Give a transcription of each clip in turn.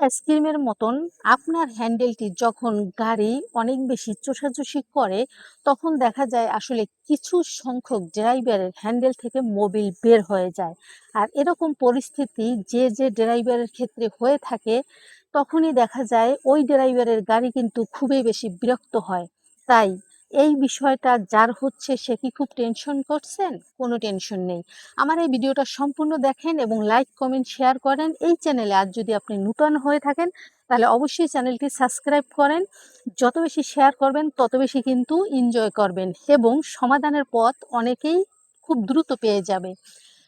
আইসক্রিমের মতন আপনার হ্যান্ডেলটি যখন গাড়ি অনেক বেশি চোষাচুষি করে, তখন দেখা যায় আসলে কিছু সংখ্যক ড্রাইভারের হ্যান্ডেল থেকে মোবিল বের হয়ে যায়। আর এরকম পরিস্থিতি যে ড্রাইভারের ক্ষেত্রে হয়ে থাকে, তখনই দেখা যায় ওই ড্রাইভারের গাড়ি কিন্তু খুবই বেশি বিরক্ত হয়। তাই এই বিষয়টা যার হচ্ছে সে কি খুব টেনশন করছেন? কোনো টেনশন নেই। আমার এই ভিডিওটা সম্পূর্ণ দেখেন এবং লাইক, কমেন্ট, শেয়ার করেন। এই চ্যানেলে আজ যদি আপনি নূতন হয়ে থাকেন, তাহলে অবশ্যই চ্যানেলটি সাবস্ক্রাইব করেন। যত বেশি শেয়ার করবেন তত বেশি কিন্তু এনজয় করবেন এবং সমাধানের পথ অনেকেই খুব দ্রুত পেয়ে যাবে।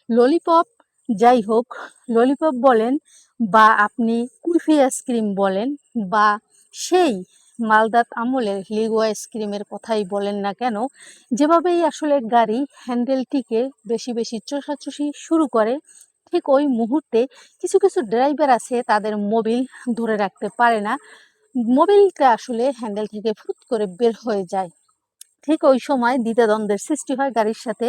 ললিপপ, যাই হোক, ললিপপ বলেন বা আপনি কুলফি আইসক্রিম বলেন বা সেই মালদাত আমলের লিগো আইসক্রিমের কথাই বলেন না কেন, যেভাবেই আসলে গাড়ি হ্যান্ডেলটিকে বেশি বেশি চোষাচুষি শুরু করে, ঠিক ওই মুহূর্তে কিছু কিছু ড্রাইভার আছে তাদের মোবিল ধরে রাখতে পারে না। মোবিলটা আসলে হ্যান্ডেল থেকে ফুট করে বের হয়ে যায়। ঠিক ওই সময় দ্বিধাদ্বন্দ্বের সৃষ্টি হয় গাড়ির সাথে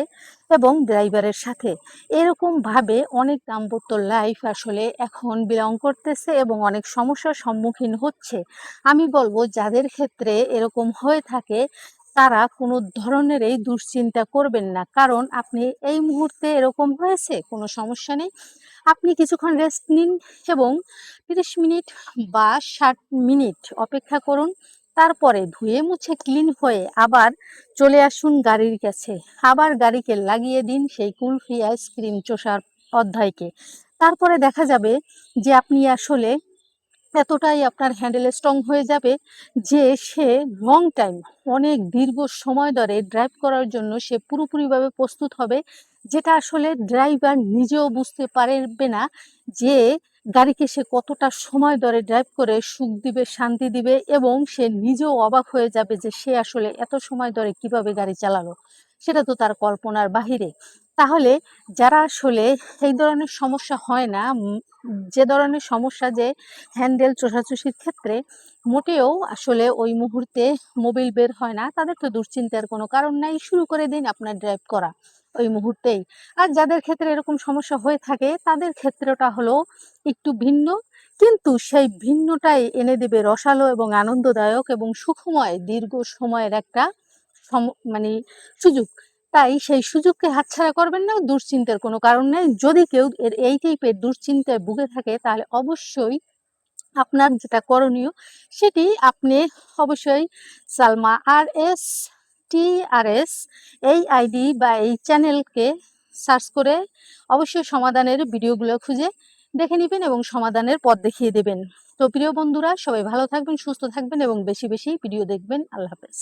এবং ড্রাইভারের সাথে। এরকমভাবে অনেক দাম্পত্য লাইফ আসলে এখন বিলং করতেছে এবং অনেক সমস্যার সম্মুখীন হচ্ছে। আমি বলবো যাদের ক্ষেত্রে এরকম হয়ে থাকে তারা কোনো ধরনেরই দুশ্চিন্তা করবেন না, কারণ আপনি এই মুহূর্তে এরকম হয়েছে কোনো সমস্যা নেই। আপনি কিছুক্ষণ রেস্ট নিন এবং 30 মিনিট বা 60 মিনিট অপেক্ষা করুন। তারপরে ধুয়ে মুছে ক্লিন হয়ে আবার চলে আসুন গাড়ির কাছে। আবার গাড়িকে লাগিয়ে দিন সেই কুলফি আইসক্রিম চোষার অধ্যায়কে। তারপরে দেখা যাবে যে আপনি আসলে এতটাই আপনার হ্যান্ডেল স্ট্রং হয়ে যাবে যে সে লং টাইম, অনেক দীর্ঘ সময় ধরে ড্রাইভ করার জন্য সে পুরোপুরিভাবে প্রস্তুত হবে, যেটা আসলে ড্রাইভার নিজেও বুঝতে পারবে না যে গাড়িকে সে কতটা সময় ধরে ড্রাইভ করে সুখ দিবে, শান্তি দিবে এবং সে নিজেও অবাক হয়ে যাবে যে সে আসলে এত সময় ধরে কিভাবে গাড়ি চালালো। সেটা তো তার কল্পনার বাহিরে। তাহলে যারা আসলে এই ধরনের সমস্যা হয় না, যে ধরনের সমস্যা যে হ্যান্ডেল চোষাচুষির ক্ষেত্রে মোটেও আসলে ওই মুহূর্তে মোবিল বের হয় না, তাদের তো দুশ্চিন্তার কোনো কারণ নাই। শুরু করে দিন আপনার ড্রাইভ করা ওই মুহূর্তেই। আর যাদের ক্ষেত্রে এরকম সমস্যা হয়ে থাকে তাদের ক্ষেত্রটা হলো একটু ভিন্ন, কিন্তু সেই ভিন্নটাই এনে দেবে রসালো এবং আনন্দদায়ক এবং সুখময় দীর্ঘ সময়ের একটা মানে সুযোগ। তাই সেই সুযোগকে হাতছাড়া করবেন না। দুশ্চিন্তার কোনো কারণ নেই। যদি কেউ এই টাইপের দুশ্চিন্তায় ভুগে থাকে তাহলে অবশ্যই আপনার যেটা করণীয় সেটি আপনি অবশ্যই সালমা RS TRS এই আইডি বা এই চ্যানেলকে সার্চ করে অবশ্যই সমাধানের ভিডিওগুলো খুঁজে দেখে নেবেন এবং সমাধানের পথ দেখিয়ে দেবেন। তো প্রিয় বন্ধুরা, সবাই ভালো থাকবেন, সুস্থ থাকবেন এবং বেশি বেশি ভিডিও দেখবেন। আল্লাহ হাফেজ।